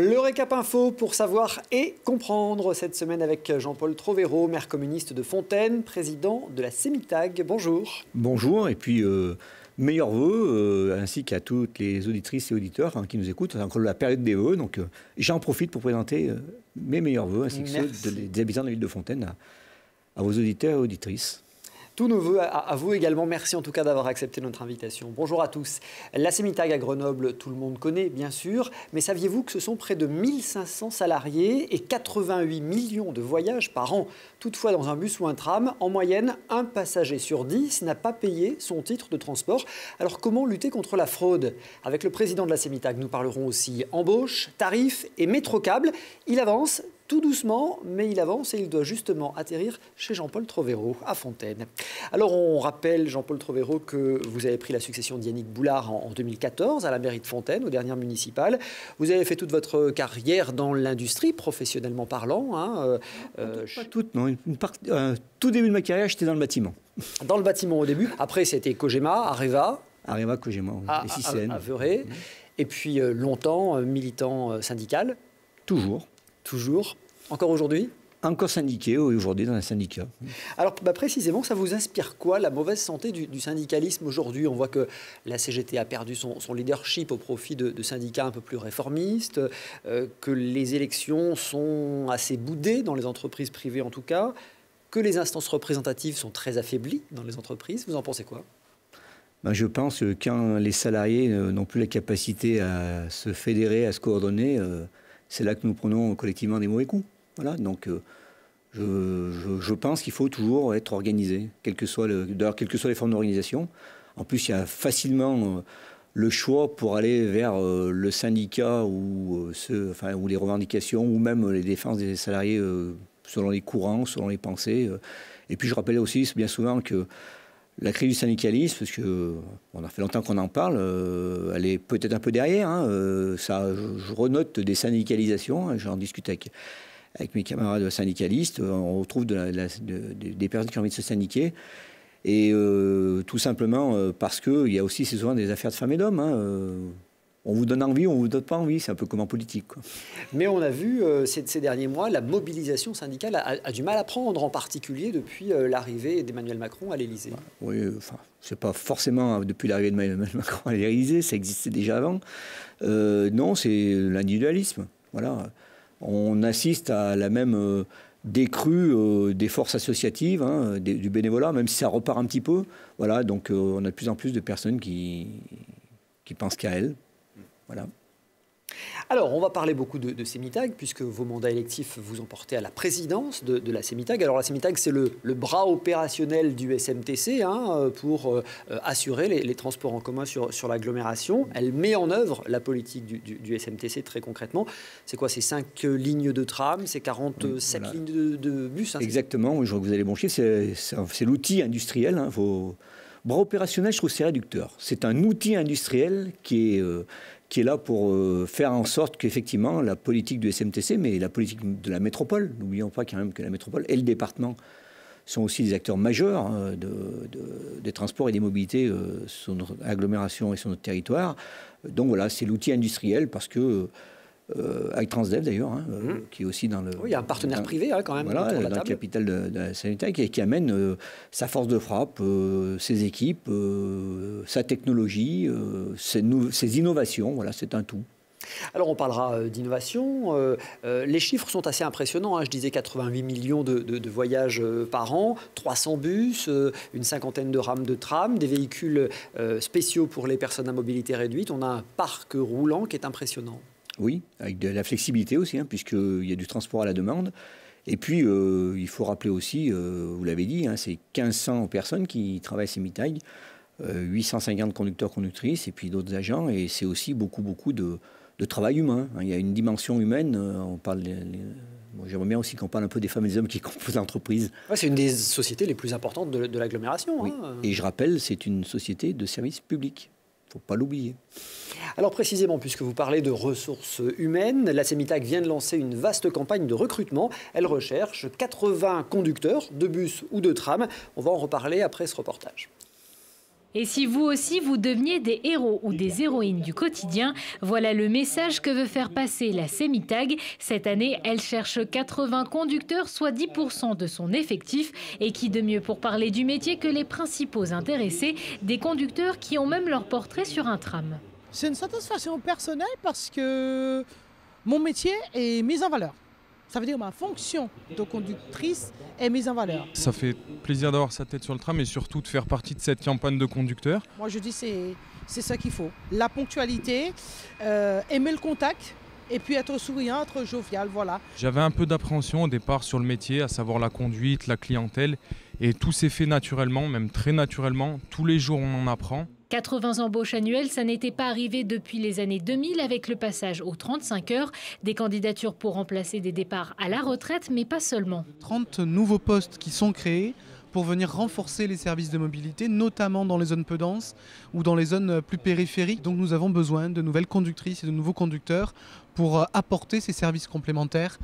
Le récap info pour savoir et comprendre cette semaine avec Jean-Paul Trovero, maire communiste de Fontaine, président de la CEMITAG. Bonjour. Bonjour et puis meilleurs vœux ainsi qu'à toutes les auditrices et auditeurs qui nous écoutent. C'est encore la période des vœux, donc j'en profite pour présenter mes meilleurs vœux ainsi que ceux des habitants de la ville de Fontaine à vos auditeurs et auditrices. Tous nos voeux à vous également. Merci en tout cas d'avoir accepté notre invitation. Bonjour à tous. La CEMITAG à Grenoble, tout le monde connaît bien sûr, mais saviez-vous que ce sont près de 1500 salariés et 88 millions de voyages par an? Toutefois, dans un bus ou un tram, en moyenne, un passager sur 10 n'a pas payé son titre de transport. Alors comment lutter contre la fraude? Avec le président de la CEMITAG, nous parlerons aussi embauche, tarifs et métrocable. Il avance tout doucement, mais il avance et il doit justement atterrir chez Jean-Paul Trovero à Fontaine. Alors on rappelle, Jean-Paul Trovero, que vous avez pris la succession d'Yannick Boulard en 2014 à la mairie de Fontaine, aux dernières municipales. Vous avez fait toute votre carrière dans l'industrie, professionnellement parlant. Pas toute, non. Tout début de ma carrière, j'étais dans le bâtiment. Dans le bâtiment au début. Après, c'était Cogema, Areva. Areva, Cogema, et Sicilienne. À Veurey. Et puis longtemps, militant syndical. Toujours. Toujours. Encore aujourd'hui? Encore syndiqué, oui, aujourd'hui dans un syndicat. Alors précisément, ça vous inspire quoi, la mauvaise santé du syndicalisme aujourd'hui? On voit que la CGT a perdu son leadership au profit de syndicats un peu plus réformistes, que les élections sont assez boudées dans les entreprises privées en tout cas, que les instances représentatives sont très affaiblies dans les entreprises. Vous en pensez quoi? Je pense que quand les salariés n'ont plus la capacité à se fédérer, à se coordonner, c'est là que nous prenons collectivement des mauvais coups. Voilà, donc je pense qu'il faut toujours être organisé, quelles que soient les formes d'organisation. En plus, il y a facilement le choix pour aller vers le syndicat ou les revendications ou même les défenses des salariés selon les courants, selon les pensées. Et puis je rappelle aussi bien souvent que la crise du syndicalisme, parce que on a fait longtemps qu'on en parle, elle est peut-être un peu derrière. Je renote des syndicalisations, j'en discute avec mes camarades syndicalistes. On retrouve des personnes qui ont envie de se syndiquer. Et tout simplement parce qu'il y a aussi souvent des affaires de femmes et d'hommes. On vous donne envie, on ne vous donne pas envie. C'est un peu comme en politique, quoi. Mais on a vu ces derniers mois, la mobilisation syndicale a du mal à prendre, en particulier depuis l'arrivée d'Emmanuel Macron à l'Élysée. Oui, c'est pas forcément depuis l'arrivée d'Emmanuel Macron à l'Élysée, ça existait déjà avant. Non, c'est l'individualisme. Voilà. On assiste à la même décrue des forces associatives, du bénévolat, même si ça repart un petit peu. Voilà, donc on a de plus en plus de personnes qui pensent qu'à elles. Voilà. Alors, on va parler beaucoup de CEMITAG, puisque vos mandats électifs vous ont porté à la présidence de la CEMITAG. Alors, la CEMITAG, c'est le bras opérationnel du SMTC pour assurer les transports en commun sur l'agglomération. Elle met en œuvre la politique du SMTC très concrètement. C'est quoi? C'est 5 lignes de tram, c'est 47 lignes de bus? Exactement, je vois que vous allez brancher. C'est l'outil industriel. Bras opérationnel, je trouve que c'est réducteur. C'est un outil industriel qui est là pour faire en sorte qu'effectivement la politique du SMTC, mais la politique de la métropole, n'oublions pas quand même que la métropole et le département sont aussi des acteurs majeurs des transports et des mobilités sur notre agglomération et sur notre territoire. Donc voilà, c'est l'outil industriel parce que avec Transdev d'ailleurs, qui est aussi dans le... Oui, il y a un partenaire privé quand même. Voilà, dans le capital de la CEMITAG qui amène sa force de frappe, ses équipes, sa technologie, ses innovations. Voilà, c'est un tout. Alors on parlera d'innovation. Les chiffres sont assez impressionnants. Je disais 88 millions de voyages par an, 300 bus, une cinquantaine de rames de tram, des véhicules spéciaux pour les personnes à mobilité réduite. On a un parc roulant qui est impressionnant. Oui, avec de la flexibilité aussi, puisqu'il y a du transport à la demande. Et puis, il faut rappeler aussi, vous l'avez dit, c'est 1500 personnes qui travaillent à CEMITAG, 850 conducteurs, conductrices, et puis d'autres agents. Et c'est aussi beaucoup de travail humain. Il y a une dimension humaine. On parle... J'aimerais bien aussi qu'on parle un peu des femmes et des hommes qui composent l'entreprise. Ouais, c'est une des sociétés les plus importantes de l'agglomération. Oui. Et je rappelle, c'est une société de service public. Il ne faut pas l'oublier. Alors précisément, puisque vous parlez de ressources humaines, la CEMITAG vient de lancer une vaste campagne de recrutement. Elle recherche 80 conducteurs de bus ou de tram. On va en reparler après ce reportage. Et si vous aussi, vous deveniez des héros ou des héroïnes du quotidien, voilà le message que veut faire passer la Semitag. Cette année, elle cherche 80 conducteurs, soit 10% de son effectif. Et qui de mieux pour parler du métier que les principaux intéressés, des conducteurs qui ont même leur portrait sur un tram. C'est une satisfaction personnelle parce que mon métier est mis en valeur. Ça veut dire que ma fonction de conductrice est mise en valeur. Ça fait plaisir d'avoir sa tête sur le tram et surtout de faire partie de cette campagne de conducteurs. Moi je dis c'est ça qu'il faut. La ponctualité, aimer le contact et puis être souriant, être jovial, voilà. J'avais un peu d'appréhension au départ sur le métier, à savoir la conduite, la clientèle. Et tout s'est fait naturellement, même très naturellement. Tous les jours on en apprend. 80 embauches annuelles, ça n'était pas arrivé depuis les années 2000 avec le passage aux 35 heures. Des candidatures pour remplacer des départs à la retraite, mais pas seulement. 30 nouveaux postes qui sont créés pour venir renforcer les services de mobilité, notamment dans les zones peu denses ou dans les zones plus périphériques. Donc nous avons besoin de nouvelles conductrices et de nouveaux conducteurs pour apporter ces services complémentaires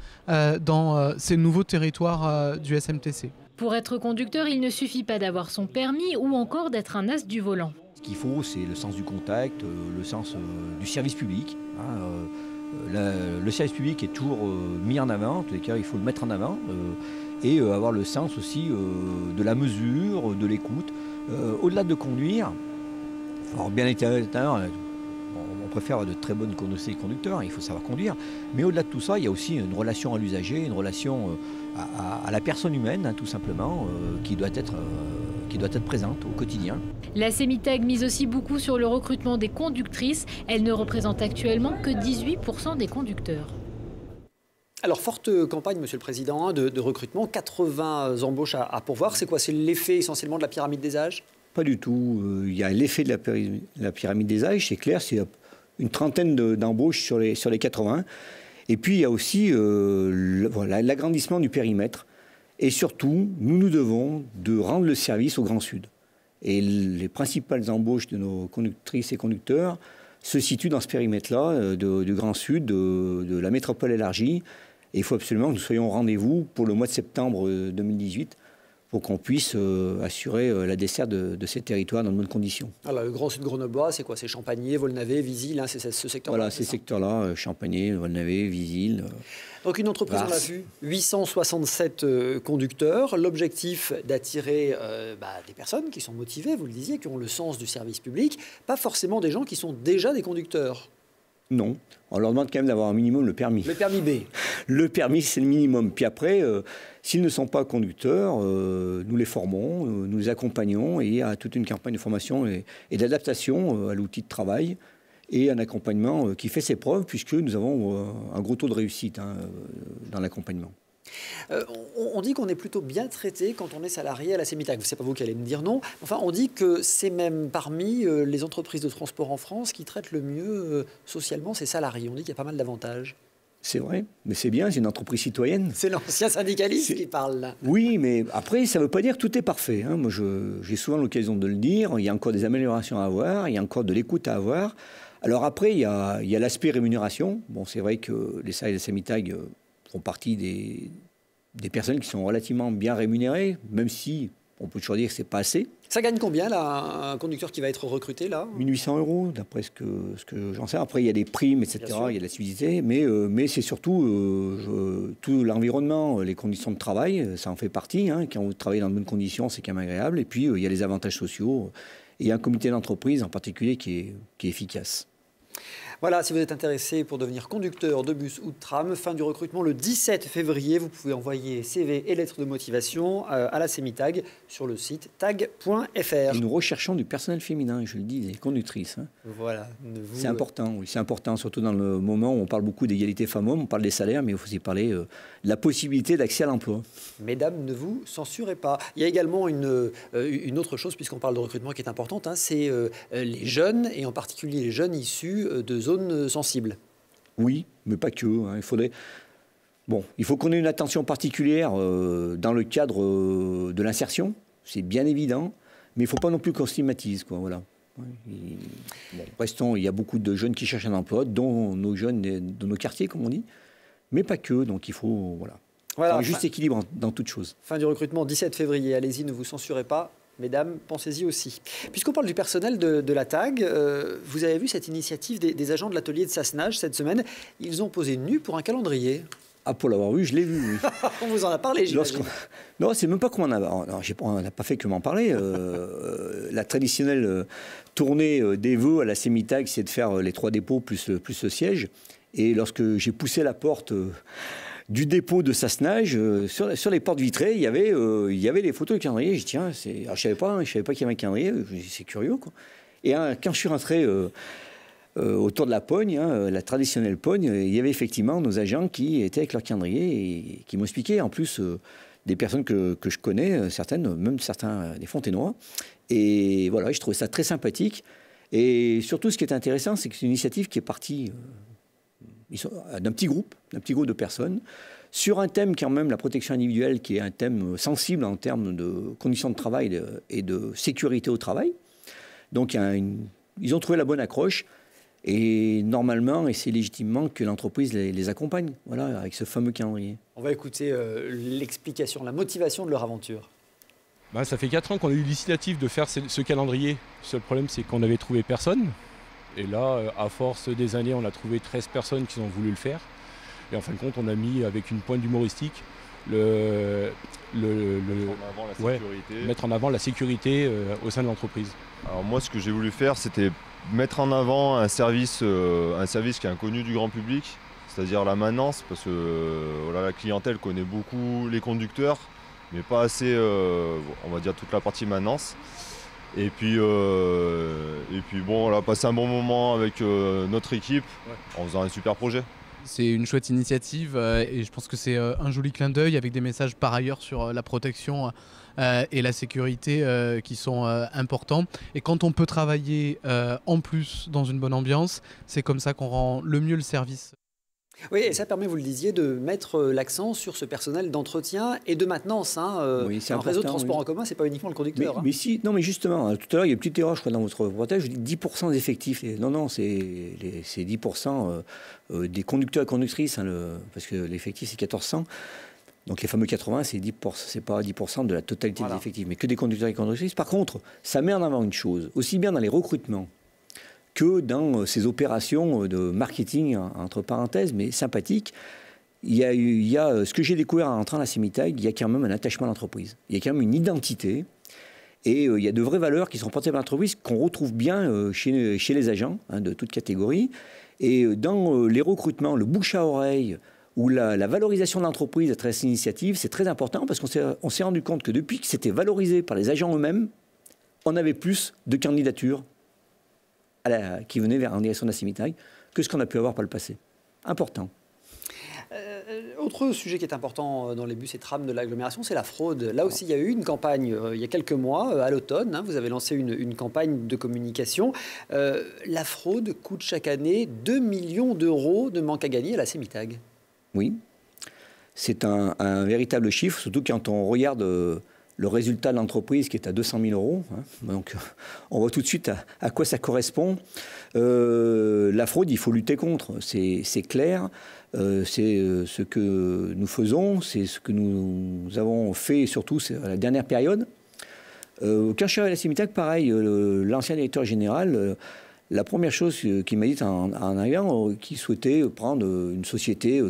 dans ces nouveaux territoires du SMTC. Pour être conducteur, il ne suffit pas d'avoir son permis ou encore d'être un as du volant. Ce qu'il faut, c'est le sens du contact, le sens du service public. Le service public est toujours mis en avant, en tous les cas, il faut le mettre en avant. Et avoir le sens aussi de la mesure, de l'écoute. Au-delà de conduire, il faut avoir bien été à l'intérieur. On préfère avoir de très bonnes conducteurs, il faut savoir conduire. Mais au-delà de tout ça, il y a aussi une relation à l'usager, une relation à la personne humaine, tout simplement, qui doit être présente au quotidien. La Semitag mise aussi beaucoup sur le recrutement des conductrices. Elle ne représente actuellement que 18% des conducteurs. Alors, forte campagne, Monsieur le Président, de recrutement, 80 embauches à pourvoir. C'est quoi? C'est l'effet essentiellement de la pyramide des âges? Pas du tout. Il y a l'effet de la pyramide des âges, c'est clair, c'est une trentaine d'embauches sur les 80. Et puis, il y a aussi l'agrandissement du périmètre. Et surtout, nous devons de rendre le service au Grand Sud. Et les principales embauches de nos conductrices et conducteurs se situent dans ce périmètre-là, du Grand Sud, de la métropole élargie. Et il faut absolument que nous soyons au rendez-vous pour le mois de septembre 2018 pour qu'on puisse assurer la desserte de ces territoires dans de bonnes conditions. Alors, le Grand Sud grenoblois, c'est quoi? C'est Champagné, Volnavé, Visil, c'est ce secteur-là? Voilà, ces secteurs-là, Champagné, Volnavé, Visil. Donc une entreprise, on l'a vu, 867 conducteurs. L'objectif d'attirer des personnes qui sont motivées, vous le disiez, qui ont le sens du service public, pas forcément des gens qui sont déjà des conducteurs. Non, on leur demande quand même d'avoir un minimum le permis. Le permis B. Le permis, c'est le minimum. Puis après, s'ils ne sont pas conducteurs, nous les formons, nous les accompagnons. Et il y a toute une campagne de formation et d'adaptation à l'outil de travail et un accompagnement qui fait ses preuves puisque nous avons un gros taux de réussite dans l'accompagnement. On dit qu'on est plutôt bien traité quand on est salarié à la Semitag. C'est pas vous qui allez me dire non. Enfin, on dit que c'est même parmi les entreprises de transport en France qui traitent le mieux socialement ses salariés. On dit qu'il y a pas mal d'avantages. C'est vrai, mais c'est bien, c'est une entreprise citoyenne. C'est l'ancien syndicaliste qui parle là. Oui, mais après, ça ne veut pas dire que tout est parfait. Moi, j'ai souvent l'occasion de le dire. Il y a encore des améliorations à avoir, il y a encore de l'écoute à avoir. Alors après, il y a l'aspect rémunération. Bon, c'est vrai que les salariés de la Semitag font partie des personnes qui sont relativement bien rémunérées, même si on peut toujours dire que ce n'est pas assez. Ça gagne combien, là, un conducteur qui va être recruté, là? 1 800 €, d'après ce que j'en sais. Après, il y a des primes, etc., il y a de la subsidiarité, mais c'est surtout tout l'environnement, les conditions de travail, ça en fait partie. Quand vous travaillez dans de bonnes conditions, c'est quand même agréable. Et puis, il y a les avantages sociaux. Et il y a un comité d'entreprise en particulier qui est efficace. Voilà, si vous êtes intéressé pour devenir conducteur de bus ou de tram, fin du recrutement le 17 février. Vous pouvez envoyer CV et lettres de motivation à la Semitag sur le site tag.fr. Nous recherchons du personnel féminin, je le dis, des conductrices. Voilà. C'est important, oui, c'est important, surtout dans le moment où on parle beaucoup d'égalité femmes-hommes, on parle des salaires, mais il faut aussi parler de la possibilité d'accès à l'emploi. Mesdames, ne vous censurez pas. Il y a également une autre chose, puisqu'on parle de recrutement qui est importante, c'est les jeunes, et en particulier les jeunes issus de zones sensibles. Oui, mais pas que. Il faut qu'on ait une attention particulière dans le cadre de l'insertion, c'est bien évident, mais il ne faut pas non plus qu'on stigmatise, quoi, voilà. Il y a beaucoup de jeunes qui cherchent un emploi, dont nos jeunes de nos quartiers, comme on dit, mais pas que, donc il faut, un juste équilibre dans toute chose. Fin du recrutement, 17 février, allez-y, ne vous censurez pas. Mesdames, pensez-y aussi. Puisqu'on parle du personnel de la TAG, vous avez vu cette initiative des agents de l'atelier de Sassenage cette semaine. Ils ont posé nu pour un calendrier. Ah, pour l'avoir vu, je l'ai vu, oui. On vous en a parlé, j'imagine. Non, c'est même pas qu'on en a... Non, on n'a pas fait que m'en parler. La traditionnelle tournée des vœux à la CEMITAG, c'est de faire les 3 dépôts plus le siège. Et lorsque j'ai poussé la porte du dépôt de Sassenage, sur les portes vitrées, il y avait les photos du calendrier. J'ai dit, tiens, alors, je savais pas qu'il y avait un calendrier. C'est curieux, quoi. Et quand je suis rentré autour de la pogne, la traditionnelle pogne, il y avait effectivement nos agents qui étaient avec leur calendrier et qui m'expliquaient, en plus, des personnes que je connais, certaines, même certains des Fontenoy. Et voilà, je trouvais ça très sympathique. Et surtout, ce qui est intéressant, c'est que c'est une initiative qui est partie d'un petit groupe de personnes, sur un thème qui est quand même la protection individuelle, qui est un thème sensible en termes de conditions de travail et de sécurité au travail. Donc ils ont trouvé la bonne accroche, et normalement, et c'est légitimement que l'entreprise les accompagne, voilà, avec ce fameux calendrier. On va écouter l'explication, la motivation de leur aventure. Ça fait 4 ans qu'on a eu l'initiative de faire ce calendrier. Le seul problème, c'est qu'on n'avait trouvé personne. Et là, à force des années, on a trouvé 13 personnes qui ont voulu le faire. Et en fin de compte, on a mis avec une pointe humoristique mettre en avant la sécurité au sein de l'entreprise. Alors moi, ce que j'ai voulu faire, c'était mettre en avant un service qui est inconnu du grand public, c'est-à-dire la maintenance, parce que la clientèle connaît beaucoup les conducteurs, mais pas assez, on va dire, toute la partie maintenance. Et puis bon, on a passé un bon moment avec notre équipe en faisant un super projet. C'est une chouette initiative et je pense que c'est un joli clin d'œil avec des messages par ailleurs sur la protection et la sécurité qui sont importants. Et quand on peut travailler en plus dans une bonne ambiance, c'est comme ça qu'on rend le mieux le service. Oui, et ça permet, vous le disiez, de mettre l'accent sur ce personnel d'entretien et de maintenance. Oui, c'est un réseau de important, transport oui. en commun, c'est pas uniquement le conducteur. Mais si, non, mais justement, tout à l'heure, il y a une petite erreur, je crois, dans votre reportage, je dis 10% des effectifs. Non, c'est 10% des conducteurs et conductrices, parce que l'effectif, c'est 1400. Donc les fameux 80, c'est 10%, c'est pas 10% de la totalité des effectifs, mais que des conducteurs et conductrices. Par contre, ça met en avant une chose, aussi bien dans les recrutements que dans ces opérations de marketing, entre parenthèses, mais sympathiques. Il y a ce que j'ai découvert en entrant à la CEMITAG, il y a quand même un attachement à l'entreprise. Il y a quand même une identité. Et il y a de vraies valeurs qui sont portées par l'entreprise qu'on retrouve bien chez les agents de toutes catégories. Et dans les recrutements, le bouche à oreille ou la valorisation de l'entreprise à travers cette initiative, c'est très important parce qu'on s'est rendu compte que depuis que c'était valorisé par les agents eux-mêmes, on avait plus de candidatures qui venaient vers en direction de la CEMITAG que ce qu'on a pu avoir par le passé. Important. Autre sujet qui est important dans les bus et trams de l'agglomération, c'est la fraude. Là aussi, il y a eu une campagne il y a quelques mois, à l'automne. Vous avez lancé une campagne de communication. La fraude coûte chaque année 2 millions d'euros de manque à gagner à la CEMITAG. Oui, c'est un véritable chiffre, surtout quand on regarde le résultat de l'entreprise qui est à 200 000 euros. Donc, on voit tout de suite à quoi ça correspond. La fraude, il faut lutter contre, c'est clair. C'est ce que nous faisons, c'est ce que nous avons fait, surtout à la dernière période. Quand je suis arrivé à la CEMITAG, pareil, l'ancien directeur général, la première chose qu'il m'a dit en arrivant, qu'il souhaitait prendre une société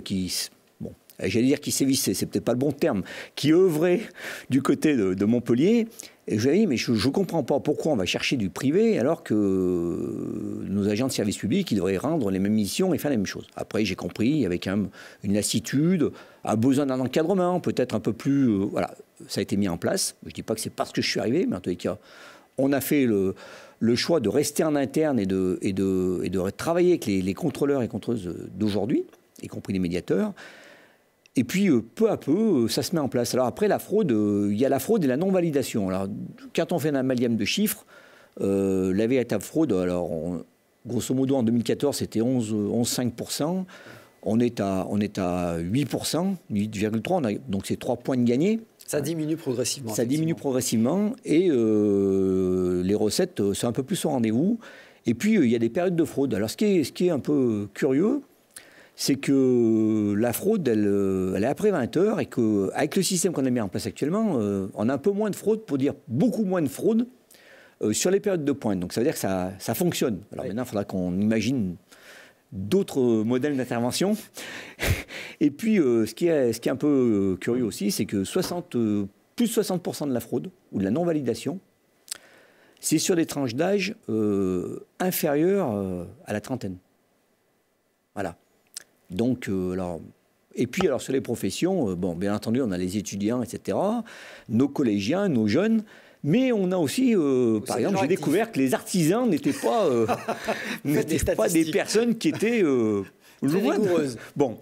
j'allais dire qui sévissait, c'est peut-être pas le bon terme, qui œuvrait du côté de Montpellier. Et je lui ai dit, mais je ne comprends pas pourquoi on va chercher du privé alors que nos agents de service public, ils devraient rendre les mêmes missions et faire les mêmes choses. Après, j'ai compris, il y avait quand même une lassitude, un besoin d'un encadrement, peut-être un peu plus... voilà, ça a été mis en place. Je ne dis pas que c'est parce que je suis arrivé, mais en tous les cas, on a fait le choix de rester en interne et de travailler avec les contrôleurs et contrôleuses d'aujourd'hui, y compris les médiateurs. Et puis, peu à peu, ça se met en place. Alors après, la fraude, il y a la fraude et la non-validation. Alors, quand on fait un amalgame de chiffres, la véritable fraude, alors, grosso modo, en 2014, c'était 11,5%. On est à 8%, 8,3%. Donc, c'est 3 points de gagné. Ça diminue progressivement. Ça diminue progressivement. Et les recettes sont un peu plus au rendez-vous. Et puis, il y a des périodes de fraude. Alors, ce qui est un peu curieux, c'est que la fraude, elle est après 20 heures et qu'avec le système qu'on a mis en place actuellement, on a un peu moins de fraude, pour dire beaucoup moins de fraude sur les périodes de pointe. Donc ça veut dire que ça fonctionne. Alors maintenant, il faudra qu'on imagine d'autres modèles d'intervention. Et puis, ce qui est un peu curieux aussi, c'est que plus de 60% de la fraude ou de la non-validation, c'est sur des tranches d'âge inférieures à la trentaine. Voilà. Donc, et puis, sur les professions, bien entendu, on a les étudiants, etc., nos collégiens, nos jeunes, mais on a aussi, par exemple, j'ai découvert que les artisans n'étaient pas, des personnes qui étaient rigoureuses. Bon,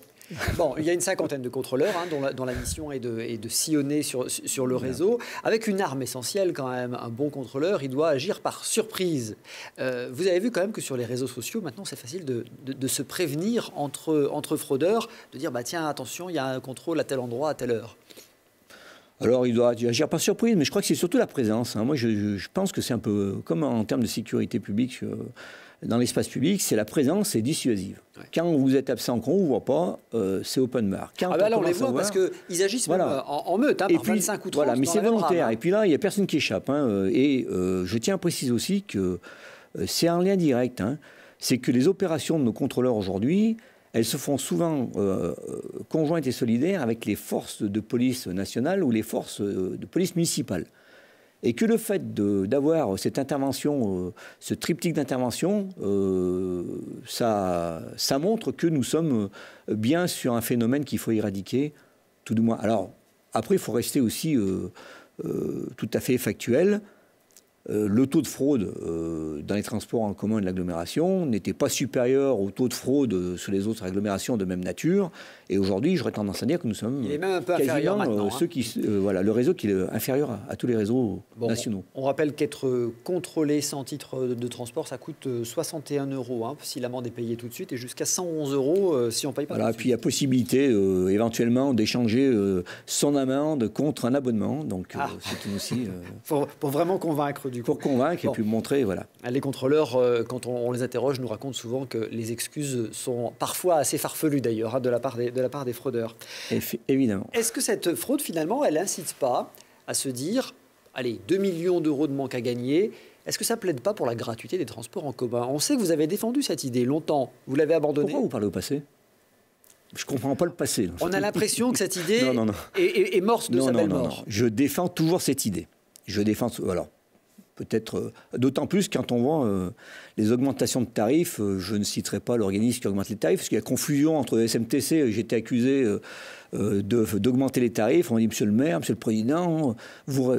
il y a une cinquantaine de contrôleurs dont la mission est de sillonner sur le réseau, avec une arme essentielle quand même. Un bon contrôleur, il doit agir par surprise. Vous avez vu quand même que sur les réseaux sociaux, maintenant, c'est facile de se prévenir entre fraudeurs, de dire, tiens, attention, il y a un contrôle à tel endroit, à telle heure. Alors, il doit agir par surprise, mais je crois que c'est surtout la présence. Moi, je pense que c'est un peu comme en termes de sécurité publique. Dans l'espace public, c'est la présence est dissuasive. Ouais. Quand vous êtes absent, qu'on ne vous voit pas, c'est open bar. Quand là, on les voit parce qu'ils agissent même en meute, par 25 ou 30. Voilà, mais c'est volontaire. Et puis là, il n'y a personne qui échappe. Et je tiens à préciser aussi que c'est un lien direct. C'est que les opérations de nos contrôleurs aujourd'hui, elles se font souvent conjointes et solidaires avec les forces de police nationales ou les forces de police municipales. Et que le fait d'avoir cette intervention, ce triptyque d'intervention, ça montre que nous sommes bien sur un phénomène qu'il faut éradiquer, tout du moins. Alors, après, il faut rester aussi tout à fait factuel. Le taux de fraude dans les transports en commun de l'agglomération n'était pas supérieur au taux de fraude sur les autres agglomérations de même nature. Et aujourd'hui, j'aurais tendance à dire que nous sommes il est même un peu inférieur maintenant, le réseau qui est inférieur à tous les réseaux nationaux. On rappelle qu'être contrôlé sans titre de transport, ça coûte 61 € si l'amende est payée tout de suite et jusqu'à 111 € si on ne paye pas tout de suite. Puis il y a possibilité éventuellement d'échanger son amende contre un abonnement. Donc c'est aussi... pour vraiment convaincre. Pour convaincre et puis montrer, voilà. Les contrôleurs, quand on les interroge, nous racontent souvent que les excuses sont parfois assez farfelues d'ailleurs, de la part des fraudeurs. Évidemment. Est-ce que cette fraude, finalement, elle n'incite pas à se dire, allez, 2 millions d'euros de manque à gagner, est-ce que ça ne plaide pas pour la gratuité des transports en commun? On sait que vous avez défendu cette idée longtemps, vous l'avez abandonnée. Pourquoi vous parlez au passé? Je ne comprends pas le passé. Là. On a l'impression que cette idée est morte de sa belle mort. Non. Je défends toujours cette idée. Alors, peut-être d'autant plus quand on voit les augmentations de tarifs. Je ne citerai pas l'organisme qui augmente les tarifs, parce qu'il y a confusion entre SMTC. J'ai été accusé d'augmenter les tarifs. On m'a dit, monsieur le maire, monsieur le président,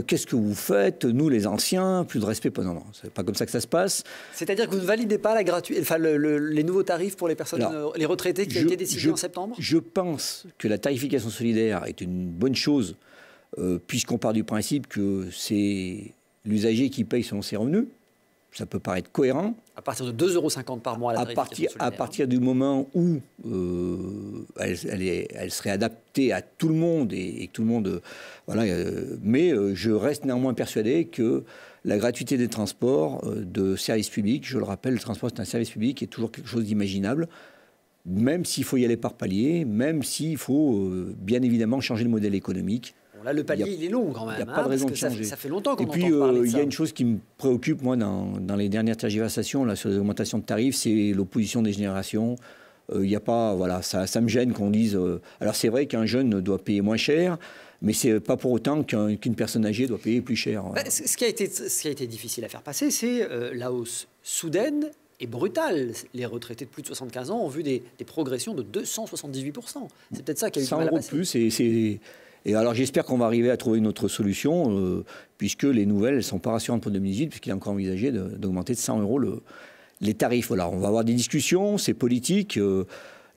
qu'est-ce que vous faites? Nous, les anciens, plus de respect. Non, c'est pas comme ça que ça se passe. C'est-à-dire que vous ne validez pas la gratuité, les nouveaux tarifs pour les personnes, les retraités qui ont été décidés en septembre? Je pense que la tarification solidaire est une bonne chose, puisqu'on part du principe que c'est l'usager qui paye selon ses revenus. Ça peut paraître cohérent. À partir de 2,50 € par mois, à partir du moment où elle serait adaptée à tout le monde et que tout le monde... mais je reste néanmoins persuadé que la gratuité des transports de service public, je le rappelle, le transport c'est un service public, est toujours quelque chose d'imaginable, même s'il faut y aller par palier, même s'il faut bien évidemment changer le modèle économique. Là, le palier, il est long quand même. Il n'y a pas de raison de changer. Ça fait longtemps qu'on entend parler de ça. Il y a une chose qui me préoccupe, moi, dans les dernières tergiversations là, sur les augmentations de tarifs, c'est l'opposition des générations. Il n'y a pas... Voilà, ça me gêne qu'on dise... alors, c'est vrai qu'un jeune doit payer moins cher, mais ce n'est pas pour autant qu'une personne âgée doit payer plus cher. Ce qui a été difficile à faire passer, c'est la hausse soudaine et brutale. Les retraités de plus de 75 ans ont vu des progressions de 278%. C'est peut-être ça qui a eu du mal à passer. 100 € de plus, et alors j'espère qu'on va arriver à trouver une autre solution, puisque les nouvelles ne sont pas rassurantes pour 2018, puisqu'il est encore envisagé d'augmenter de 100 € les tarifs. Voilà, on va avoir des discussions, c'est politique.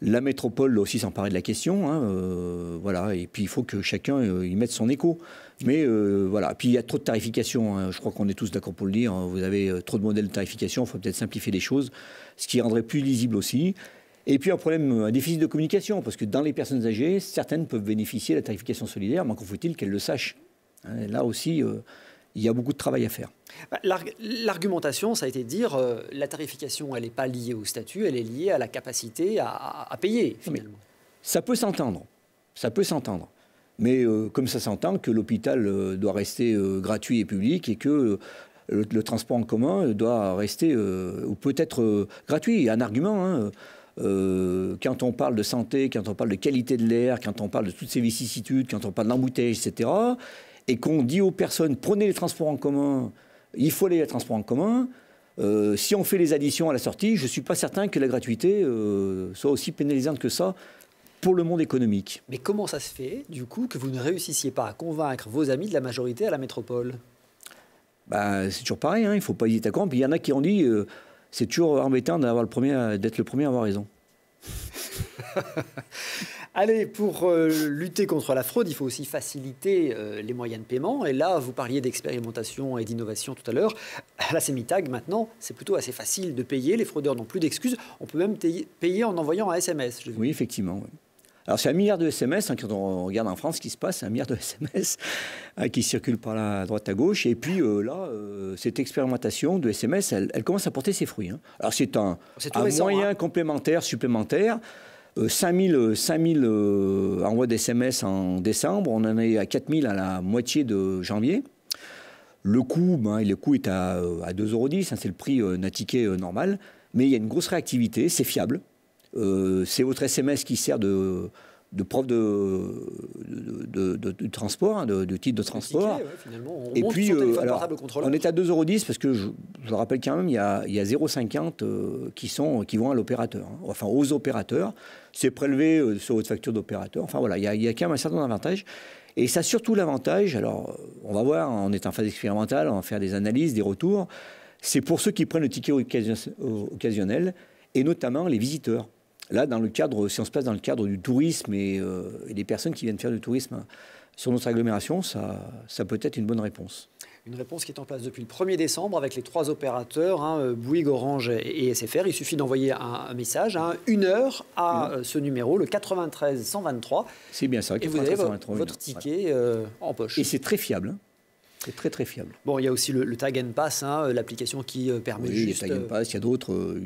La métropole doit aussi s'emparer de la question. Voilà, et puis il faut que chacun y mette son écho. Mais voilà, puis il y a trop de tarification. Je crois qu'on est tous d'accord pour le dire. Vous avez trop de modèles de tarification, il faut peut-être simplifier les choses, ce qui rendrait plus lisible aussi. Et puis un déficit de communication, parce que dans les personnes âgées, certaines peuvent bénéficier de la tarification solidaire, mais encore faut-il qu'elles le sachent. Là aussi, il il y a beaucoup de travail à faire. L'argumentation, ça a été de dire la tarification, elle n'est pas liée au statut, elle est liée à la capacité à payer, finalement. Mais ça peut s'entendre. Ça peut s'entendre. Mais comme ça s'entend que l'hôpital doit rester gratuit et public et que le transport en commun doit rester ou peut être gratuit. Un argument, hein, quand on parle de santé, quand on parle de qualité de l'air, quand on parle de toutes ces vicissitudes, quand on parle d'embouteillage, etc., et qu'on dit aux personnes, prenez les transports en commun, il faut aller les transports en commun, si on fait les additions à la sortie, je ne suis pas certain que la gratuité soit aussi pénalisante que ça pour le monde économique. Mais comment ça se fait, du coup, que vous ne réussissiez pas à convaincre vos amis de la majorité à la métropole? C'est toujours pareil, hein, il ne faut pas hésiter à croire. Puis il y en a qui ont dit, c'est toujours embêtant d'être le premier à avoir raison. Allez, pour lutter contre la fraude, il faut aussi faciliter les moyens de paiement. Et là, vous parliez d'expérimentation et d'innovation tout à l'heure. À la CEMITAG, maintenant, c'est plutôt assez facile de payer. Les fraudeurs n'ont plus d'excuses. On peut même payer en envoyant un SMS. Oui, effectivement. Oui. Alors, c'est 1 milliard de SMS, hein, quand on regarde en France ce qui se passe, 1 milliard de SMS qui circulent par la droite à gauche. Et puis là, cette expérimentation de SMS, elle commence à porter ses fruits. Hein. Alors, c'est un moyen complémentaire, supplémentaire. 5000 envois d'SMS en décembre, on en est à 4000 à la moitié de janvier. Le coût, est à 2,10 €, hein, c'est le prix d'un ticket normal, mais il y a une grosse réactivité, c'est fiable. C'est votre SMS qui sert de preuve de transport, hein, de titre de transport. Ticket, ouais, et puis, alors, on est à 2,10 € parce que je rappelle quand même, il y a 0,50 qui vont à l'opérateur, hein, enfin aux opérateurs. C'est prélevé sur votre facture d'opérateur. Enfin voilà, il y a quand même un certain avantage. Et ça a surtout l'avantage, alors on va voir, on est en phase expérimentale, on va faire des analyses, des retours. C'est pour ceux qui prennent le ticket occasionnel et notamment les visiteurs. Là, si on se place dans le cadre du tourisme et des personnes qui viennent faire du tourisme sur notre agglomération, ça peut être une bonne réponse. Une réponse qui est en place depuis le 1er décembre avec les 3 opérateurs, hein, Bouygues, Orange et SFR. Il suffit d'envoyer un message, hein, 1 heure à ce numéro, le 93 123. C'est bien ça. Et vous avez votre ticket en poche. Et c'est très fiable. Hein. C'est très très fiable. Bon, il y a aussi le Tag and Pass, hein, l'application qui permet juste... Oui, le Tag and Pass, il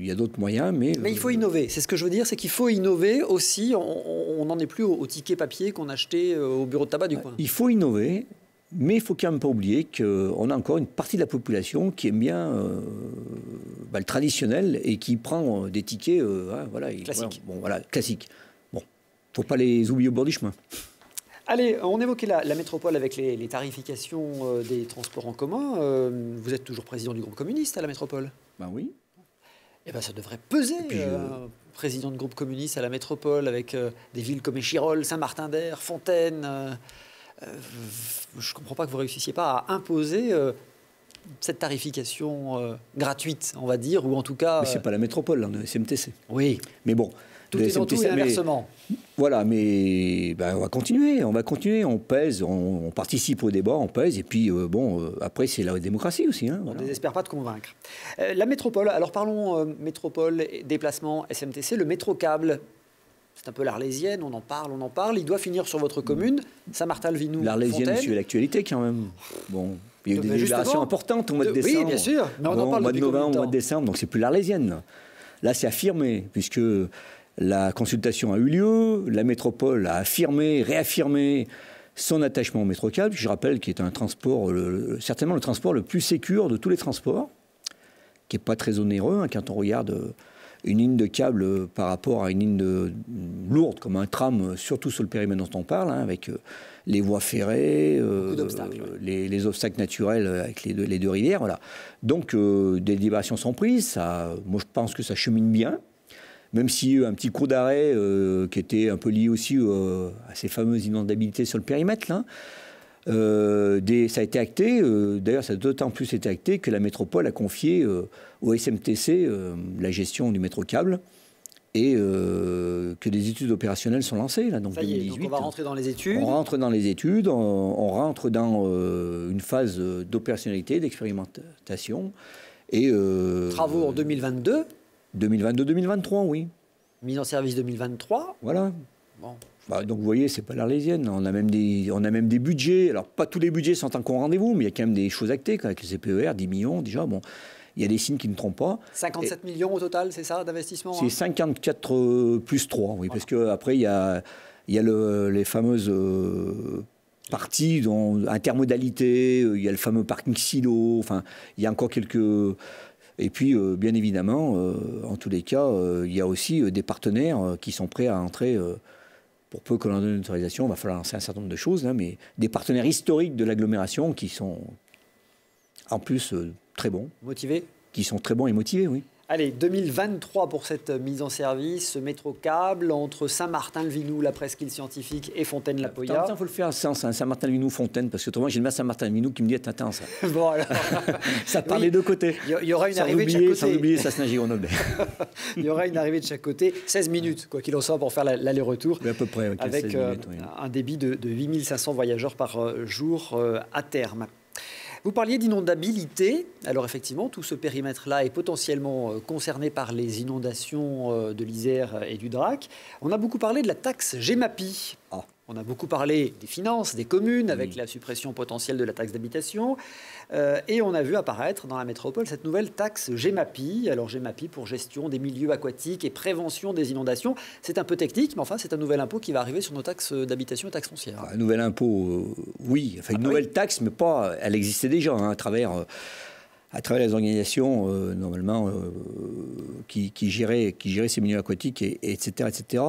y a d'autres moyens, mais... Mais il faut innover. C'est ce que je veux dire, c'est qu'il faut innover aussi. On n'en est plus au ticket papier qu'on achetait au bureau de tabac du coin. Il faut innover, mais il ne faut quand même pas oublier qu'on a encore une partie de la population qui aime bien le traditionnel et qui prend des tickets... classiques. Classiques. Bon, il ne faut pas les oublier au bord du chemin. Allez, on évoquait la métropole avec les tarifications des transports en commun. Vous êtes toujours président du groupe communiste à la métropole? Ben oui. Eh ben, ça devrait peser, président de groupe communiste à la métropole, avec des villes comme Échirolles, Saint-Martin-d'Air, Fontaine. Je ne comprends pas que vous ne réussissiez pas à imposer cette tarification gratuite, on va dire, ou en tout cas... Mais ce n'est pas la métropole, on est CMTC. Oui. Mais bon... Tout est dans tout et inversement. Voilà, mais on va continuer, on pèse, on participe au débat, on pèse, et puis après c'est la démocratie aussi. Hein, voilà. On ne désespère pas de convaincre. La métropole, alors parlons métropole, déplacement, SMTC, le métrocable, c'est un peu l'Arlésienne, on en parle, il doit finir sur votre commune, Saint-Martin-le-Vinou, L'Arlésienne Fontaine. suit l'actualité quand même. Bon, il y a eu des Justement, déclarations importantes au mois de décembre. Oui, bien sûr, mais on en parle au mois de depuis combien de novembre, au mois temps de décembre, donc c'est plus l'Arlésienne. Là, c'est affirmé, puisque la consultation a eu lieu, la métropole a réaffirmé son attachement au métrocable, je rappelle qu'il est un transport, certainement le transport le plus sécure de tous les transports, qui n'est pas très onéreux, hein, quand on regarde une ligne de câble par rapport à une ligne lourde, comme un tram, surtout sur le périmètre dont on parle, hein, avec les voies ferrées, les obstacles naturels avec les deux rivières. Voilà. Donc, des délibérations sont prises. Moi, je pense que ça chemine bien. Même s'il y a eu un petit coup d'arrêt qui était un peu lié aussi à ces fameuses inondabilités sur le périmètre. Là. Ça a été acté, d'ailleurs ça a d'autant plus été acté que la métropole a confié au SMTC la gestion du métrocable et que des études opérationnelles sont lancées. Là, donc, ça y est, 2018, donc on va rentrer dans les études. On rentre dans les études, on rentre dans une phase d'opérationnalité, d'expérimentation. Et, travaux en 2022 2022-2023, oui. Mise en service 2023. Voilà. Bon. Donc vous voyez, c'est pas l'Arlésienne. On a même des budgets. Alors pas tous les budgets sont encore au rendez-vous, mais il y a quand même des choses actées, avec le CPER, 10 millions déjà. Bon, il y a des signes qui ne trompent pas. 57 millions au total, c'est ça, d'investissement? C'est 54 plus 3, oui, parce qu'après, il y a les fameuses parties, dont intermodalité, il y a le fameux parking silo, enfin, il y a encore quelques... Et puis, bien évidemment, en tous les cas, il y a aussi des partenaires qui sont prêts à entrer... pour peu que l'on donne une autorisation, il va falloir lancer un certain nombre de choses, hein, mais des partenaires historiques de l'agglomération qui sont en plus très bons. Motivés? Qui sont très bons et motivés, oui. Allez, 2023 pour cette mise en service, métro câble entre Saint-Martin-le-Vinou, la presqu'île scientifique, et Fontaine-la-Poya. Il faut le faire à sens, hein, Saint-Martin-le-Vinou, Fontaine, parce que autrement j'ai le maire Saint-Martin-le-Vinou qui me dit attends ça. Bon alors. Ça part des deux côtés. Il y aura une arrivée de chaque côté. Sans oublier, ça se nage Grenoble. Il y aura une arrivée de chaque côté, 16 minutes, quoi qu'il en soit, pour faire l'aller-retour. À peu près, avec minutes, oui. Un débit de 8500 voyageurs par jour à terme. Vous parliez d'inondabilité. Alors effectivement, tout ce périmètre-là est potentiellement concerné par les inondations de l'Isère et du Drac. On a beaucoup parlé de la taxe Gemapi. On a beaucoup parlé des finances, des communes, avec la suppression potentielle de la taxe d'habitation. Et on a vu apparaître dans la métropole cette nouvelle taxe Gemapi. Alors Gemapi pour gestion des milieux aquatiques et prévention des inondations. C'est un peu technique, mais enfin c'est un nouvel impôt qui va arriver sur nos taxes d'habitation et taxes foncières. Un nouvel impôt, oui. Enfin, une nouvelle taxe, mais pas... Elle existait déjà hein, à travers les organisations normalement qui géraient ces milieux aquatiques, etc. etc.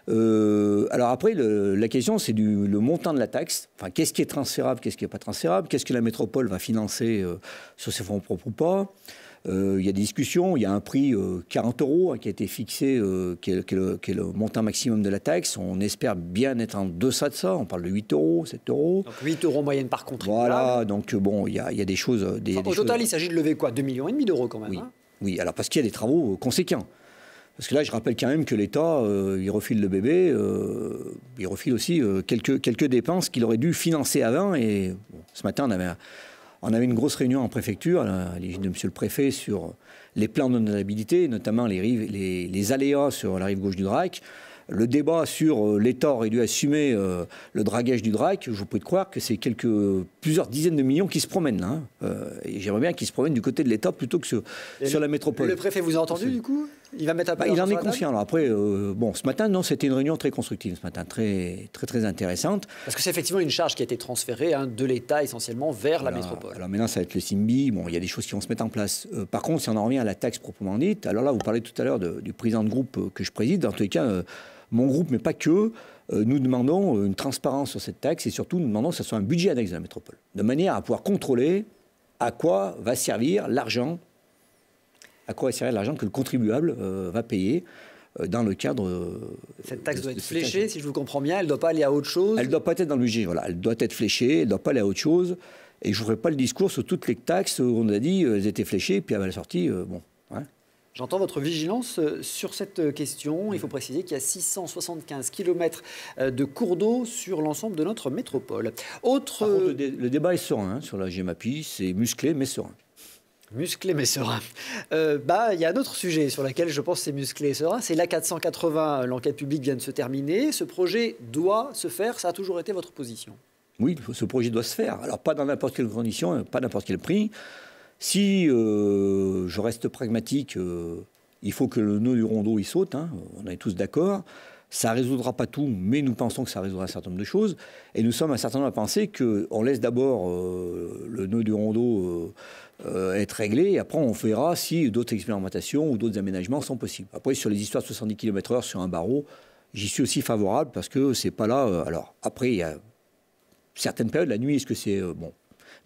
Alors après, la question, c'est le montant de la taxe. Enfin, qu'est-ce qui est transférable, qu'est-ce qui n'est pas transférable, qu'est-ce que la métropole va financer sur ses fonds propres ou pas. Il y a des discussions, il y a un prix 40 € qui a été fixé, qui est le montant maximum de la taxe. On espère bien être en deçà de ça, on parle de 8 €, 7 €. Donc 8 € moyenne par contribuable. Voilà, donc bon, il y a des choses... Au total, il s'agit de lever quoi, 2,5 millions d'euros quand même. Oui, hein oui, alors parce qu'il y a des travaux conséquents. Parce que là, je rappelle quand même que l'État, il refile le bébé, il refile aussi quelques dépenses qu'il aurait dû financer avant. Et bon, ce matin, on avait une grosse réunion en préfecture, à l'égide de M. le Préfet, sur les plans d'honorabilité, notamment les aléas sur la rive gauche du Drac. Le débat sur l'État aurait dû assumer le dragage du Drac. Je vous prie de croire que c'est plusieurs dizaines de millions qui se promènent là. Et j'aimerais bien qu'ils se promènent du côté de l'État plutôt que sur la métropole. Le préfet vous a entendu du coup? Il va mettre à il en est conscient. Alors après, bon, ce matin, non, c'était une réunion très constructive, ce matin, très, très, très intéressante. Parce que c'est effectivement une charge qui a été transférée de l'État essentiellement vers la métropole. Alors maintenant, ça va être le SIMBI. Bon, il y a des choses qui vont se mettre en place. Par contre, si on en revient à la taxe proprement dite, alors là, vous parlez tout à l'heure du président de groupe que je préside. En tous les cas, mon groupe, mais pas que, nous demandons une transparence sur cette taxe et surtout, nous demandons que ce soit un budget annexe de la métropole, de manière à pouvoir contrôler à quoi va servir l'argent que le contribuable va payer dans le cadre... Cette taxe doit être fléchée, si je vous comprends bien, elle ne doit pas aller à autre chose. Elle ne doit pas être dans le budget, voilà. Elle doit être fléchée, elle ne doit pas aller à autre chose. Et je ne ferai pas le discours sur toutes les taxes où on a dit elles étaient fléchées, puis à la sortie, bon... Hein. J'entends votre vigilance sur cette question. Il faut préciser qu'il y a 675 km de cours d'eau sur l'ensemble de notre métropole. Par contre, le débat est serein sur la Gemapi, c'est musclé mais serein. Musclé mais serein. Il y a un autre sujet sur lequel je pense que c'est musclé et serein, c'est l'A480. L'enquête publique vient de se terminer. Ce projet doit se faire, ça a toujours été votre position. Oui, ce projet doit se faire. Alors pas dans n'importe quelle condition, pas n'importe quel prix. Si je reste pragmatique, il faut que le nœud du rondeau il saute, hein, on est tous d'accord. Ça ne résoudra pas tout, mais nous pensons que ça résoudra un certain nombre de choses. Et nous sommes un certain nombre à penser qu'on laisse d'abord le nœud du rondeau être réglé, et après on verra si d'autres expérimentations ou d'autres aménagements sont possibles. Après, sur les histoires de 70 km/h sur un barreau, j'y suis aussi favorable parce que c'est pas là... alors après, il y a certaines périodes, la nuit, est-ce que c'est... bon.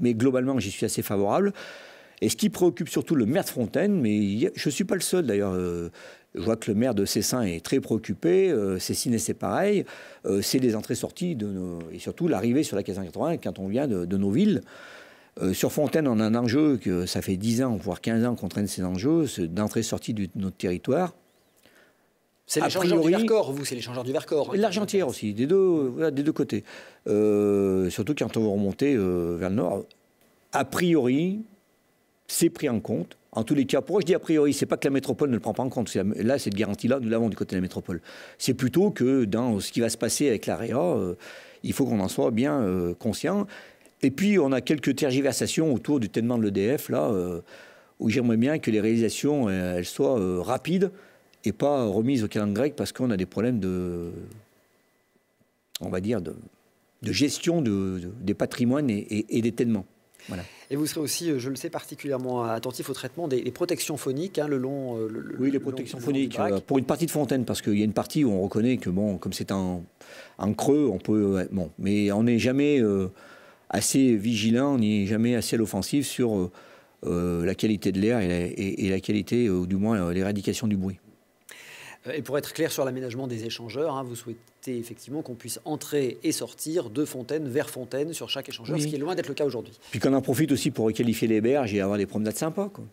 Mais globalement, j'y suis assez favorable. Et ce qui préoccupe surtout le maire de Fontaine, mais je ne suis pas le seul d'ailleurs, je vois que le maire de Cessin est très préoccupé, Cessines c'est pareil, c'est les entrées-sorties et surtout l'arrivée sur la 480 quand on vient de nos villes. Sur Fontaine, on a un enjeu que ça fait 10 ans, voire 15 ans qu'on traîne ces enjeux d'entrée-sortie de notre territoire. C'est l'échangeur du Vercors, vous, c'est l'échangeur du Vercors. Et l'Argentière aussi, des deux côtés. Surtout quand on va remonter vers le nord. A priori, c'est pris en compte En tous les cas, pourquoi je dis a priori, c'est pas que la métropole ne le prend pas en compte. Là, cette garantie-là, nous l'avons du côté de la métropole. C'est plutôt que dans ce qui va se passer avec l'AREA, il faut qu'on en soit bien conscient. Et puis, on a quelques tergiversations autour du tellement de l'EDF, là, où j'aimerais bien que les réalisations, elles soient rapides et pas remises au calendrier grec parce qu'on a des problèmes on va dire, de gestion des patrimoines et des tènements. Voilà. Et vous serez aussi, je le sais, particulièrement attentif au traitement des protections phoniques, le long. Oui, les protections phoniques, pour une partie de fontaine, parce qu'il y a une partie où on reconnaît que, bon, comme c'est en creux, on peut. Bon, mais on n'est jamais assez vigilant, on n'est jamais assez à l'offensive sur la qualité de l'air et la qualité, ou du moins l'éradication du bruit. Et pour être clair sur l'aménagement des échangeurs, vous souhaitez effectivement qu'on puisse entrer et sortir de fontaine vers fontaine sur chaque échangeur, ce qui est loin d'être le cas aujourd'hui. Puis qu'on en profite aussi pour requalifier les berges et avoir des promenades sympas, quoi.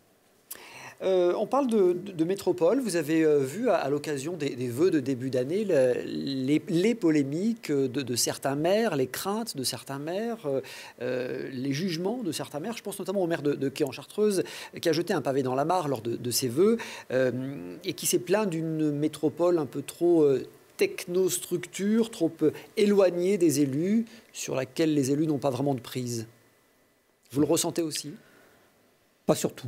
On parle de métropole. Vous avez vu à l'occasion des vœux de début d'année les polémiques de certains maires, les craintes de certains maires, les jugements de certains maires. Je pense notamment au maire de Quai en Chartreuse qui a jeté un pavé dans la mare lors de ses vœux et qui s'est plaint d'une métropole un peu trop technostructure, trop éloignée des élus, sur laquelle les élus n'ont pas vraiment de prise. Vous le ressentez aussi ? Pas surtout.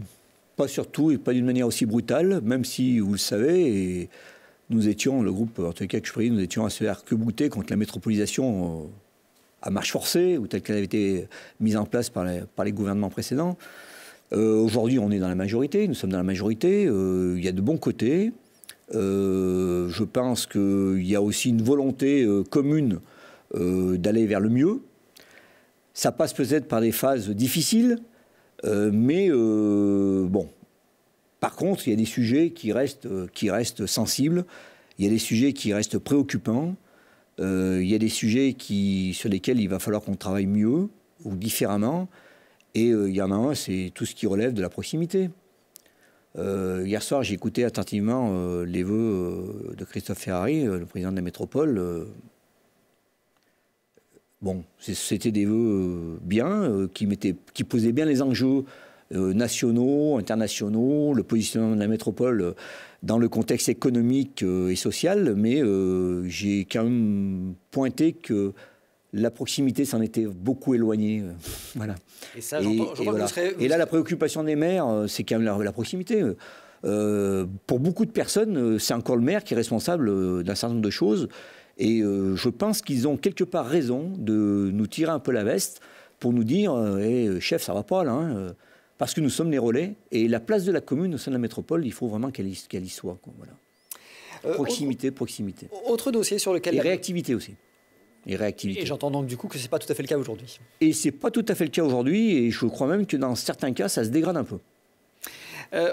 Pas surtout et pas d'une manière aussi brutale, même si, vous le savez, et nous étions, le groupe, en tout cas que je préside, nous étions assez arc-boutés contre la métropolisation à marche forcée, ou telle qu'elle avait été mise en place par les gouvernements précédents. Aujourd'hui, on est dans la majorité, nous sommes dans la majorité, il y a de bons côtés. Je pense qu'il y a aussi une volonté commune d'aller vers le mieux. Ça passe peut-être par des phases difficiles, mais bon. Par contre, il y a des sujets qui restent sensibles, il y a des sujets qui restent préoccupants, il y a des sujets sur lesquels il va falloir qu'on travaille mieux ou différemment, et il y en a un, c'est tout ce qui relève de la proximité. Hier soir, j'ai écouté attentivement les vœux de Christophe Ferrari, le président de la métropole. Bon, c'était des vœux bien, qui posaient bien les enjeux nationaux, internationaux, le positionnement de la métropole dans le contexte économique et social, mais j'ai quand même pointé que la proximité s'en était beaucoup éloignée. Voilà. Et ça, voilà. Et là, la préoccupation des maires, c'est quand même la proximité. Pour beaucoup de personnes, c'est encore le maire qui est responsable d'un certain nombre de choses. Et je pense qu'ils ont quelque part raison de nous tirer un peu la veste pour nous dire chef, ça va pas là, parce que nous sommes les relais. Et la place de la commune au sein de la métropole, il faut vraiment qu'elle y soit. Quoi, voilà. Proximité. Autre dossier sur lequel... Et réactivité aussi. Et j'entends donc du coup que ce n'est pas tout à fait le cas aujourd'hui. Et ce n'est pas tout à fait le cas aujourd'hui, et je crois même que dans certains cas, ça se dégrade un peu.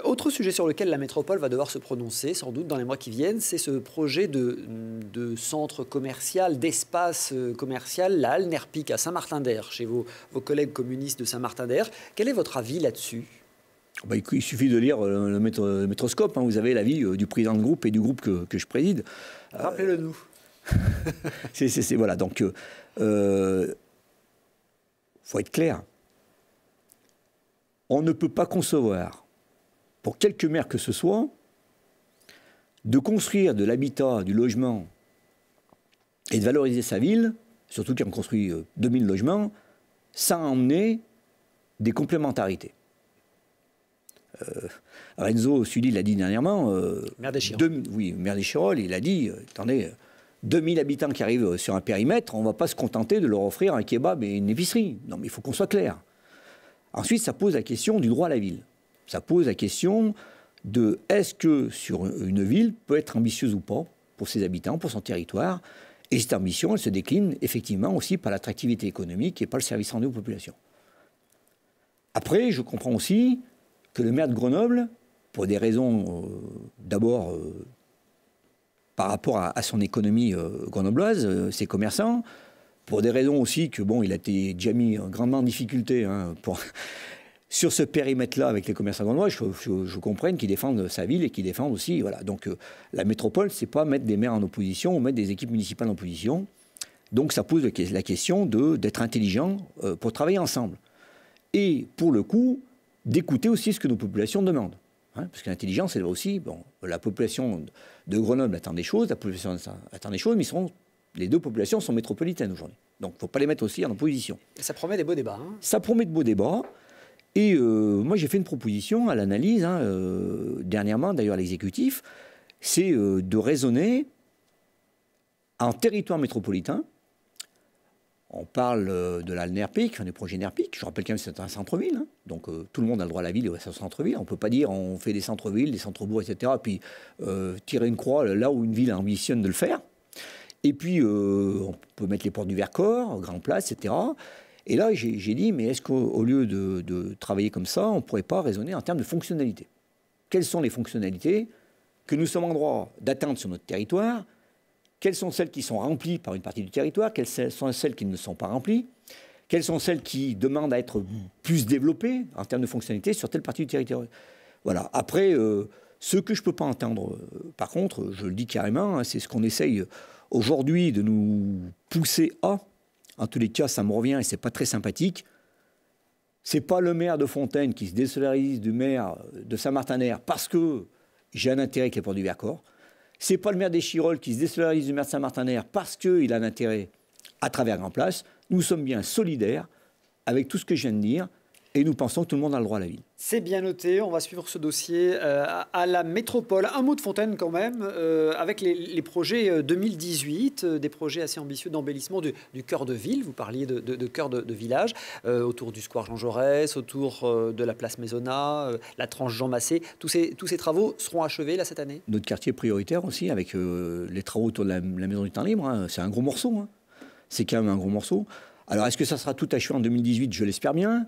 Autre sujet sur lequel la métropole va devoir se prononcer, sans doute dans les mois qui viennent, c'est ce projet de centre commercial, d'espace commercial, la Halle Nerpic à Saint-Martin-d'Air, chez vos collègues communistes de Saint-Martin-d'Air. Quel est votre avis là-dessus ? Il suffit de lire le métroscope. Vous avez l'avis du président de groupe et du groupe que je préside. Rappelez-le nous. Voilà, donc faut être clair. On ne peut pas concevoir, pour quelque maire que ce soit, de construire de l'habitat, du logement et de valoriser sa ville, surtout qu'on construit 2000 logements, sans emmener des complémentarités. Renzo Sully l'a dit dernièrement. Maire d'Échirolles. Maire d'Échirolles, il a dit, attendez, 2000 habitants qui arrivent sur un périmètre, on ne va pas se contenter de leur offrir un kebab et une épicerie. Non, mais il faut qu'on soit clair. Ensuite, ça pose la question du droit à la ville. Ça pose la question de est-ce que sur une ville peut être ambitieuse ou pas pour ses habitants, pour son territoire. Et cette ambition, elle se décline effectivement aussi par l'attractivité économique et par le service rendu aux populations. Après, je comprends aussi que le maire de Grenoble, pour des raisons d'abord par rapport à son économie grenobloise, ses commerçants, pour des raisons aussi que, il a été déjà mis grandement en difficulté sur ce périmètre-là avec les commerçants grenoblois, je comprends qu'ils défendent sa ville et qu'ils défendent aussi. Voilà. Donc la métropole, c'est pas mettre des maires en opposition ou mettre des équipes municipales en opposition. Donc ça pose la question d'être intelligent pour travailler ensemble. Et pour le coup, d'écouter aussi ce que nos populations demandent. Hein, parce que l'intelligence, c'est aussi, bon, la population de Grenoble attend des choses, la population attend des choses, mais les deux populations sont métropolitaines aujourd'hui. Donc il ne faut pas les mettre aussi en opposition. Et ça promet des beaux débats. Hein. Ça promet de beaux débats. Et moi, j'ai fait une proposition à l'analyse, dernièrement, d'ailleurs, à l'exécutif, c'est de raisonner en territoire métropolitain. On parle de la NERPIC, des projets NERPIC. Je rappelle quand même que c'est un centre-ville. Hein. Donc tout le monde a le droit à la ville et au centre-ville. On ne peut pas dire on fait des centres-villes, des centres-bourgs, etc. Puis tirer une croix là où une ville ambitionne de le faire. Et puis on peut mettre les portes du Vercors, Grand Place, etc. Et là, j'ai dit, mais est-ce qu'au lieu de travailler comme ça, on ne pourrait pas raisonner en termes de fonctionnalité? Quelles sont les fonctionnalités que nous sommes en droit d'atteindre sur notre territoire? Quelles sont celles qui sont remplies par une partie du territoire? Quelles sont celles qui ne sont pas remplies? Quelles sont celles qui demandent à être plus développées en termes de fonctionnalité sur telle partie du territoire? Voilà. Après, ce que je ne peux pas entendre, par contre, je le dis carrément, hein, c'est ce qu'on essaye aujourd'hui de nous pousser à. En tous les cas, ça me revient et ce n'est pas très sympathique. Ce n'est pas le maire de Fontaine qui se désolidarise du maire de Saint-Martin-Air parce que j'ai un intérêt avec les ports du Vercors. Ce n'est pas le maire des Chirolles qui se désolidarise du maire de Saint-Martin-Air parce qu'il a un intérêt à travers Grand Place. Nous sommes bien solidaires avec tout ce que je viens de dire et nous pensons que tout le monde a le droit à la ville. C'est bien noté, on va suivre ce dossier à la métropole. Un mot de Fontaine quand même, avec les projets 2018, des projets assez ambitieux d'embellissement du cœur de ville. Vous parliez de cœur de village, autour du square Jean Jaurès, autour de la place Maisonnat, la tranche Jean Massé. Tous ces travaux seront achevés là cette année? Notre quartier prioritaire aussi, avec les travaux autour de la Maison du Temps Libre, hein, c'est un gros morceau. Hein. C'est quand même un gros morceau. Alors est-ce que ça sera tout achevé en 2018? Je l'espère bien.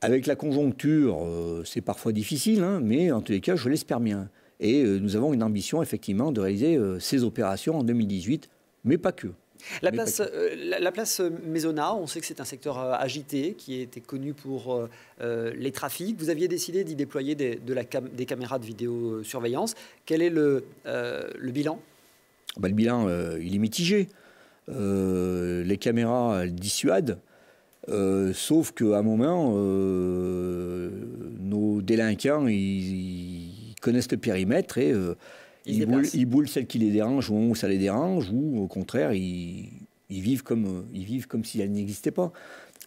Avec la conjoncture, c'est parfois difficile, hein, mais en tous les cas, je l'espère bien. Et nous avons une ambition, effectivement, de réaliser ces opérations en 2018, mais pas que. La place Maisonnat, on sait que c'est un secteur agité, qui était connu pour les trafics. Vous aviez décidé d'y déployer des caméras de vidéosurveillance. Quel est le bilan? Le bilan, il est mitigé. Les caméras, elles dissuadent. Sauf qu'à un moment, nos délinquants, ils connaissent le périmètre et ils boulent celles qui les dérangent ou ça les dérange, ou au contraire, ils vivent comme si elles n'existaient pas.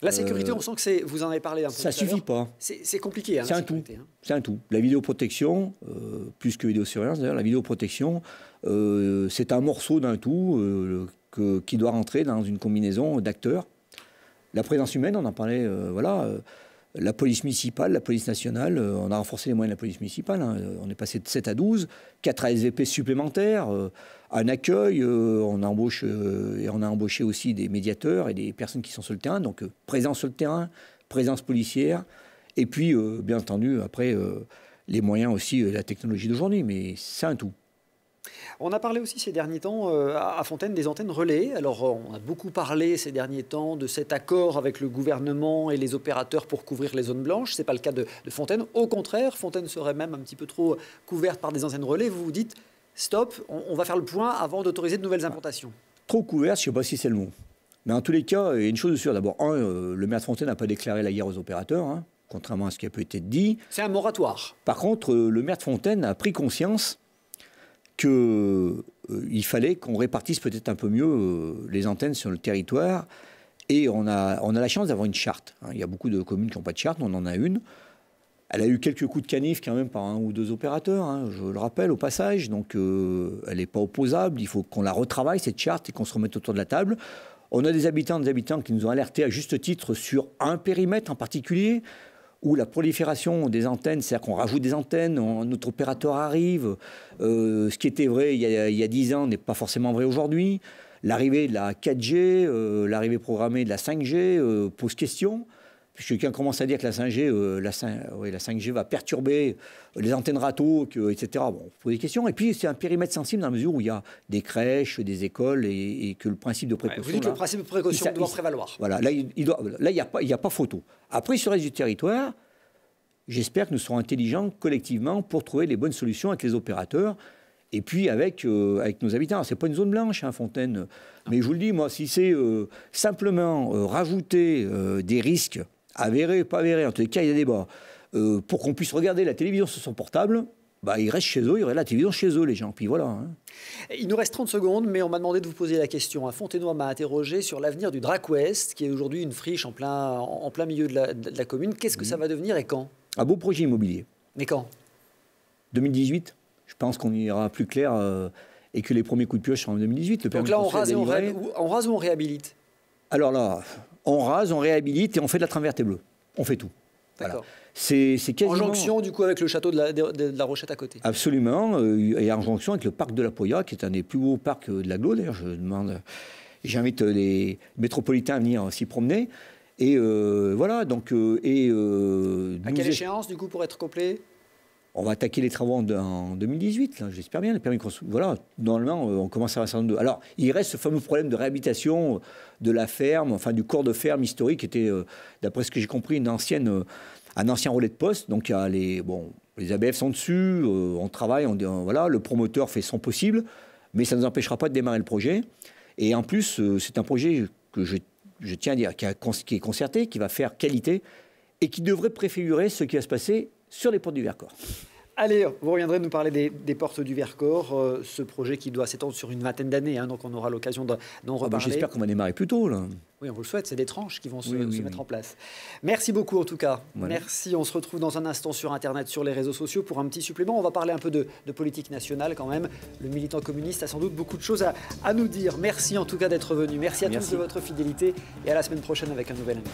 La sécurité, on sent que vous en avez parlé un peu. Ça ne suffit pas. C'est compliqué. Hein, c'est un tout. Hein. C'est un tout. La vidéoprotection, plus que vidéosurveillance d'ailleurs, la vidéoprotection, c'est un morceau d'un tout qui doit rentrer dans une combinaison d'acteurs. La présence humaine, on en parlait, la police municipale, la police nationale, on a renforcé les moyens de la police municipale, hein, on est passé de 7 à 12, 4 ASVP supplémentaires, un accueil, on a embauché aussi des médiateurs et des personnes qui sont sur le terrain, donc présence sur le terrain, présence policière, et puis bien entendu, après, les moyens aussi, la technologie d'aujourd'hui, mais c'est un tout. On a parlé aussi ces derniers temps à Fontaine des antennes relais. Alors on a beaucoup parlé ces derniers temps de cet accord avec le gouvernement et les opérateurs pour couvrir les zones blanches. Ce n'est pas le cas de Fontaine. Au contraire, Fontaine serait même un petit peu trop couverte par des antennes relais. Vous vous dites, stop, on va faire le point avant d'autoriser de nouvelles implantations. Trop couverte, je ne sais pas si c'est le mot. Mais en tous les cas, il y a une chose de sûre. D'abord, le maire de Fontaine n'a pas déclaré la guerre aux opérateurs, hein, contrairement à ce qui a pu être dit. C'est un moratoire. Par contre, le maire de Fontaine a pris conscience qu'il fallait qu'on répartisse peut-être un peu mieux les antennes sur le territoire. Et on a la chance d'avoir une charte. Il y a beaucoup de communes qui n'ont pas de charte, on en a une. Elle a eu quelques coups de canif quand même par un ou deux opérateurs, hein, je le rappelle au passage. Donc elle n'est pas opposable, il faut qu'on la retravaille cette charte et qu'on se remette autour de la table. On a des habitants qui nous ont alertés à juste titre sur un périmètre en particulier, où la prolifération des antennes, c'est-à-dire qu'on rajoute des antennes, notre opérateur arrive, ce qui était vrai il y a 10 ans n'est pas forcément vrai aujourd'hui. L'arrivée de la 4G, l'arrivée programmée de la 5G pose question, puisque quelqu'un commence à dire que la 5G va perturber les antennes râteaux, etc. Bon, on pose des questions. Et puis c'est un périmètre sensible dans la mesure où il y a des crèches, des écoles, et que le principe de précaution... vous dites que le principe de précaution doit prévaloir. Voilà, là, il n'y a pas photo. Après, sur le reste du territoire, j'espère que nous serons intelligents collectivement pour trouver les bonnes solutions avec les opérateurs et puis avec nos habitants. Ce n'est pas une zone blanche, hein, Fontaine. Mais je vous le dis, moi, si c'est simplement rajouter des risques avérés, pas avérés, en tous les cas, il y a débat, pour qu'on puisse regarder la télévision sur son portable, ils restent chez eux, il y aurait la télévision chez eux, les gens. Puis voilà. Hein. Il nous reste 30 secondes, mais on m'a demandé de vous poser la question. Fontenoy m'a interrogé sur l'avenir du Drac Ouest, qui est aujourd'hui une friche en plein milieu de la commune. Qu'est-ce que ça va devenir et quand? Un beau projet immobilier. Mais quand? 2018. Je pense qu'on ira plus clair et que les premiers coups de pioche seront en 2018. Donc là, on rase ou on réhabilite? Alors là, on rase, on réhabilite et on fait de la trame verte et bleue. On fait tout. D'accord. Voilà. C'est quasiment... En jonction, du coup, avec le château de la Rochette à côté. Absolument. Et en jonction avec le parc de la Poya, qui est un des plus beaux parcs de l'Aglo. D'ailleurs, j'invite les métropolitains à venir s'y promener. Et voilà. Donc, à quelle échéance, du coup, pour être complet? On va attaquer les travaux en 2018, j'espère bien. Les permis de construire. Voilà, normalement, on commence à 62. Alors, il reste ce fameux problème de réhabilitation de la ferme, enfin du corps de ferme historique, qui était, d'après ce que j'ai compris, un ancien relais de poste. Donc, il y a les ABF sont dessus, on travaille, voilà, le promoteur fait son possible, mais ça ne nous empêchera pas de démarrer le projet. Et en plus, c'est un projet que je tiens à dire, qui est concerté, qui va faire qualité et qui devrait préfigurer ce qui va se passer sur les portes du Vercors. Allez, vous reviendrez nous parler des portes du Vercors, ce projet qui doit s'étendre sur une vingtaine d'années, donc on aura l'occasion d'en reparler. J'espère qu'on va démarrer plus tôt, là. Oui, on vous le souhaite, c'est des tranches qui vont se mettre en place. Merci beaucoup en tout cas. Voilà. Merci, on se retrouve dans un instant sur Internet, sur les réseaux sociaux pour un petit supplément. On va parler un peu de politique nationale quand même. Le militant communiste a sans doute beaucoup de choses à nous dire. Merci en tout cas d'être venu. Merci à tous de votre fidélité et à la semaine prochaine avec un nouvel invité.